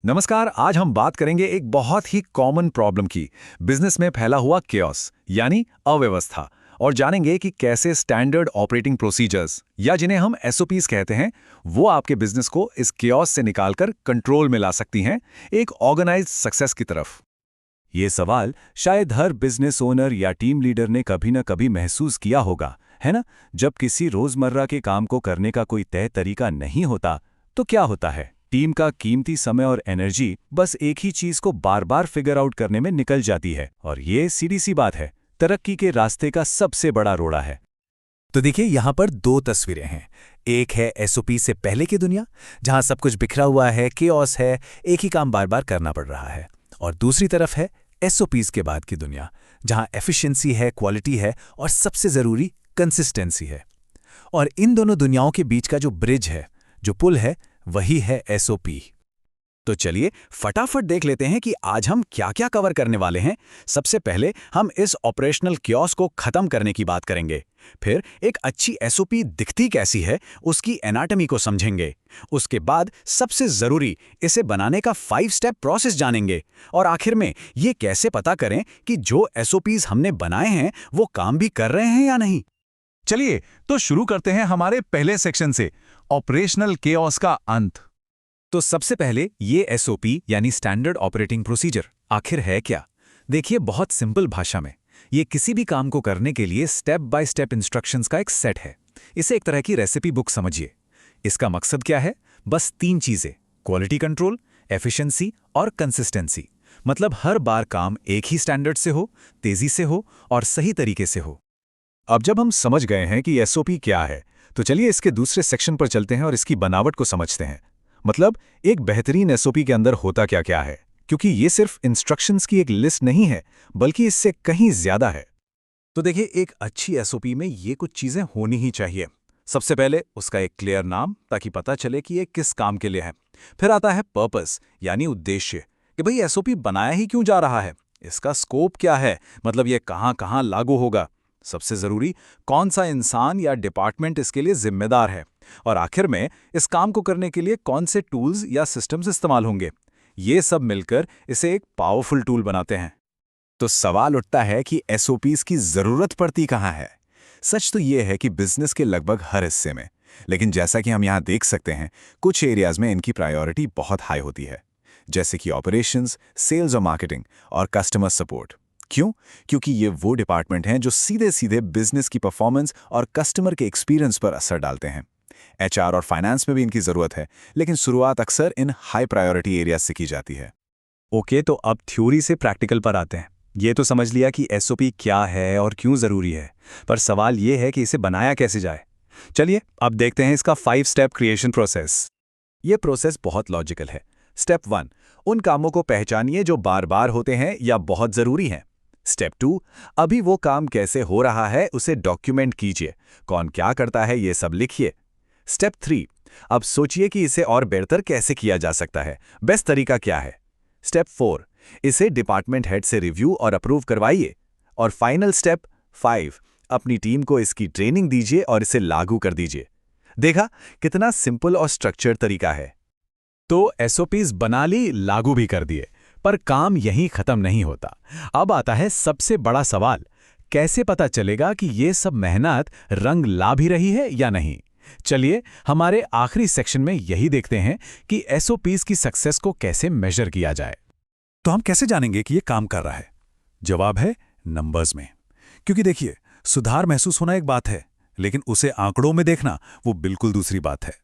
नमस्कार। आज हम बात करेंगे एक बहुत ही कॉमन प्रॉब्लम की, बिजनेस में फैला हुआ केओस यानी अव्यवस्था, और जानेंगे कि कैसे स्टैंडर्ड ऑपरेटिंग प्रोसीजर्स या जिन्हें हम एसओपीज कहते हैं, वो आपके बिजनेस को इस केओस से निकालकर कंट्रोल में ला सकती हैं, एक ऑर्गेनाइज्ड सक्सेस की तरफ। ये सवाल शायद हर बिजनेस ओनर या टीम लीडर ने कभी न कभी महसूस किया होगा, है ना? जब किसी रोजमर्रा के काम को करने का कोई तय तरीका नहीं होता, तो क्या होता है? टीम का कीमती समय और एनर्जी बस एक ही चीज को बार बार फिगर आउट करने में निकल जाती है, और ये सीधी सी बात है, तरक्की के रास्ते का सबसे बड़ा रोड़ा है। तो देखिए, यहाँ पर दो तस्वीरें हैं। एक है एसओपी से पहले की दुनिया, जहाँ सब कुछ बिखरा हुआ है, केओस है, एक ही काम बार बार करना पड़ रहा है। और दूसरी तरफ है एसओपीज के बाद की दुनिया, जहाँ एफिशिएंसी है, क्वालिटी है और सबसे ज़रूरी कंसिस्टेंसी है। और इन दोनों दुनियाओं के बीच का जो ब्रिज है, जो पुल है, वही है एसओपी। तो चलिए फटाफट देख लेते हैं कि आज हम क्या क्या कवर करने वाले हैं। सबसे पहले हम इस ऑपरेशनल कियोस्क को खत्म करने की बात करेंगे। फिर एक अच्छी एसओपी दिखती कैसी है, उसकी एनाटॉमी को समझेंगे। उसके बाद सबसे जरूरी, इसे बनाने का 5 स्टेप प्रोसेस जानेंगे। और आखिर में ये कैसे पता करें कि जो एसओपीज हमने बनाए हैं वो काम भी कर रहे हैं या नहीं। चलिए तो शुरू करते हैं हमारे पहले सेक्शन से, ऑपरेशनल केओस का अंत। तो सबसे पहले ये एसओपी यानी स्टैंडर्ड ऑपरेटिंग प्रोसीजर आखिर है क्या? देखिए, बहुत सिंपल भाषा में ये किसी भी काम को करने के लिए स्टेप बाय स्टेप इंस्ट्रक्शंस का एक सेट है। इसे एक तरह की रेसिपी बुक समझिए। इसका मकसद क्या है? बस 3 चीजें: क्वालिटी कंट्रोल, एफिशिएंसी और कंसिस्टेंसी। मतलब हर बार काम एक ही स्टैंडर्ड से हो, तेजी से हो और सही तरीके से हो। अब जब हम समझ गए हैं कि एसओपी क्या है, तो चलिए इसके दूसरे सेक्शन पर चलते हैं और इसकी बनावट को समझते हैं। मतलब एक बेहतरीन एसओपी के अंदर होता क्या क्या है, क्योंकि ये सिर्फ इंस्ट्रक्शंस की एक लिस्ट नहीं है, बल्कि इससे कहीं ज्यादा है। तो देखिए, एक अच्छी एसओपी में ये कुछ चीजें होनी ही चाहिए। सबसे पहले उसका एक क्लियर नाम, ताकि पता चले कि ये किस काम के लिए है। फिर आता है पर्पस यानी उद्देश्य, कि भाई एसओपी बनाया ही क्यों जा रहा है, इसका स्कोप क्या है, मतलब ये कहाँ कहाँ लागू होगा। सबसे जरूरी, कौन सा इंसान या डिपार्टमेंट इसके लिए जिम्मेदार है। और आखिर में इस काम को करने के लिए कौन से टूल्स या सिस्टम्स इस्तेमाल होंगे। ये सब मिलकर इसे एक पावरफुल टूल बनाते हैं। तो सवाल उठता है कि एसओपीज की जरूरत पड़ती कहाँ है। सच तो ये है कि बिजनेस के लगभग हर हिस्से में, लेकिन जैसा कि हम यहाँ देख सकते हैं, कुछ एरियाज में इनकी प्रायोरिटी बहुत हाई होती है, जैसे कि ऑपरेशंस, सेल्स और मार्केटिंग और कस्टमर सपोर्ट। क्यों? क्योंकि ये वो डिपार्टमेंट हैं जो सीधे सीधे बिजनेस की परफॉर्मेंस और कस्टमर के एक्सपीरियंस पर असर डालते हैं। एचआर और फाइनेंस में भी इनकी जरूरत है, लेकिन शुरुआत अक्सर इन हाई प्रायोरिटी एरियाज से की जाती है। ओके, तो अब थ्योरी से प्रैक्टिकल पर आते हैं। ये तो समझ लिया कि एसओपी क्या है और क्यों जरूरी है, पर सवाल ये है कि इसे बनाया कैसे जाए। चलिए अब देखते हैं इसका 5 स्टेप क्रिएशन प्रोसेस। ये प्रोसेस बहुत लॉजिकल है। स्टेप 1, उन कामों को पहचानिए जो बार बार होते हैं या बहुत जरूरी हैं। स्टेप 2, अभी वो काम कैसे हो रहा है उसे डॉक्यूमेंट कीजिए, कौन क्या करता है ये सब लिखिए। स्टेप 3, अब सोचिए कि इसे और बेहतर कैसे किया जा सकता है, बेस्ट तरीका क्या है। स्टेप 4, इसे डिपार्टमेंट हेड से रिव्यू और अप्रूव करवाइए। और फाइनल स्टेप 5, अपनी टीम को इसकी ट्रेनिंग दीजिए और इसे लागू कर दीजिए। देखा कितना सिंपल और स्ट्रक्चर्ड तरीका है। तो एसओपीज बना ली, लागू भी कर दिए, पर काम यहीं खत्म नहीं होता। अब आता है सबसे बड़ा सवाल, कैसे पता चलेगा कि ये सब मेहनत रंग ला भी रही है या नहीं। चलिए हमारे आखिरी सेक्शन में यही देखते हैं कि एसओपीज की सक्सेस को कैसे मेजर किया जाए। तो हम कैसे जानेंगे कि ये काम कर रहा है? जवाब है नंबर्स में। क्योंकि देखिए, सुधार महसूस होना एक बात है, लेकिन उसे आंकड़ों में देखना वो बिल्कुल दूसरी बात है।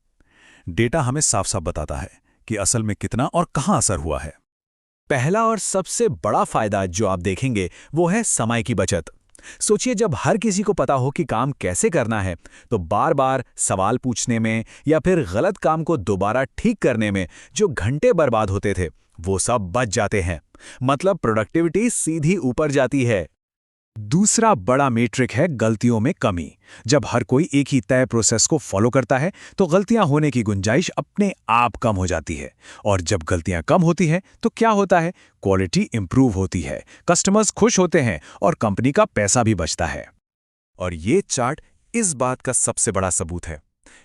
डेटा हमें साफ साफ बताता है कि असल में कितना और कहां असर हुआ है। पहला और सबसे बड़ा फायदा जो आप देखेंगे वो है समय की बचत। सोचिए, जब हर किसी को पता हो कि काम कैसे करना है, तो बार बार सवाल पूछने में या फिर गलत काम को दोबारा ठीक करने में जो घंटे बर्बाद होते थे, वो सब बच जाते हैं। मतलब प्रोडक्टिविटी सीधी ऊपर जाती है। दूसरा बड़ा मीट्रिक है गलतियों में कमी। जब हर कोई एक ही तय प्रोसेस को फॉलो करता है, तो गलतियां होने की गुंजाइश अपने आप कम हो जाती है। और जब गलतियां कम होती हैं, तो क्या होता है? क्वालिटी इंप्रूव होती है, कस्टमर्स खुश होते हैं और कंपनी का पैसा भी बचता है। और ये चार्ट इस बात का सबसे बड़ा सबूत है।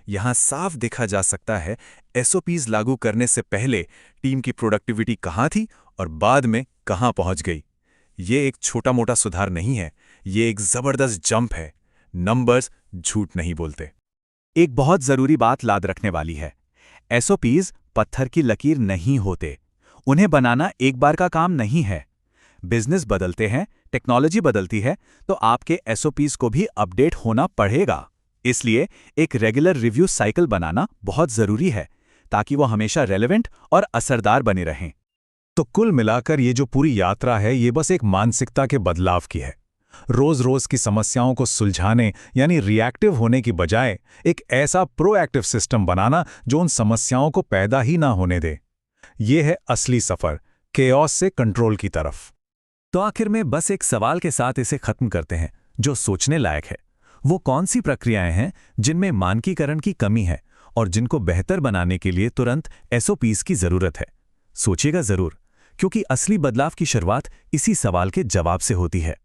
यहां साफ देखा जा सकता है एसओपीज लागू करने से पहले टीम की प्रोडक्टिविटी कहाँ थी और बाद में कहाँ पहुंच गई। ये एक छोटा-मोटा सुधार नहीं है, ये एक जबरदस्त जंप है। नंबर्स झूठ नहीं बोलते। एक बहुत जरूरी बात याद रखने वाली है, एसओपीज पत्थर की लकीर नहीं होते। उन्हें बनाना एक बार का काम नहीं है। बिजनेस बदलते हैं, टेक्नोलॉजी बदलती है, तो आपके एसओपीज को भी अपडेट होना पड़ेगा। इसलिए एक रेगुलर रिव्यू साइकिल बनाना बहुत जरूरी है, ताकि वो हमेशा रेलेवेंट और असरदार बने रहें। तो कुल मिलाकर ये जो पूरी यात्रा है, ये बस एक मानसिकता के बदलाव की है। रोज रोज की समस्याओं को सुलझाने यानी रिएक्टिव होने की बजाय एक ऐसा प्रोएक्टिव सिस्टम बनाना जो उन समस्याओं को पैदा ही ना होने दे। ये है असली सफर, केओस से कंट्रोल की तरफ। तो आखिर में बस एक सवाल के साथ इसे खत्म करते हैं, जो सोचने लायक है। वो कौन सी प्रक्रियाएं हैं जिनमें मानकीकरण की कमी है और जिनको बेहतर बनाने के लिए तुरंत एसओपीज की जरूरत है? सोचिएगा जरूर, क्योंकि असली बदलाव की शुरुआत इसी सवाल के जवाब से होती है।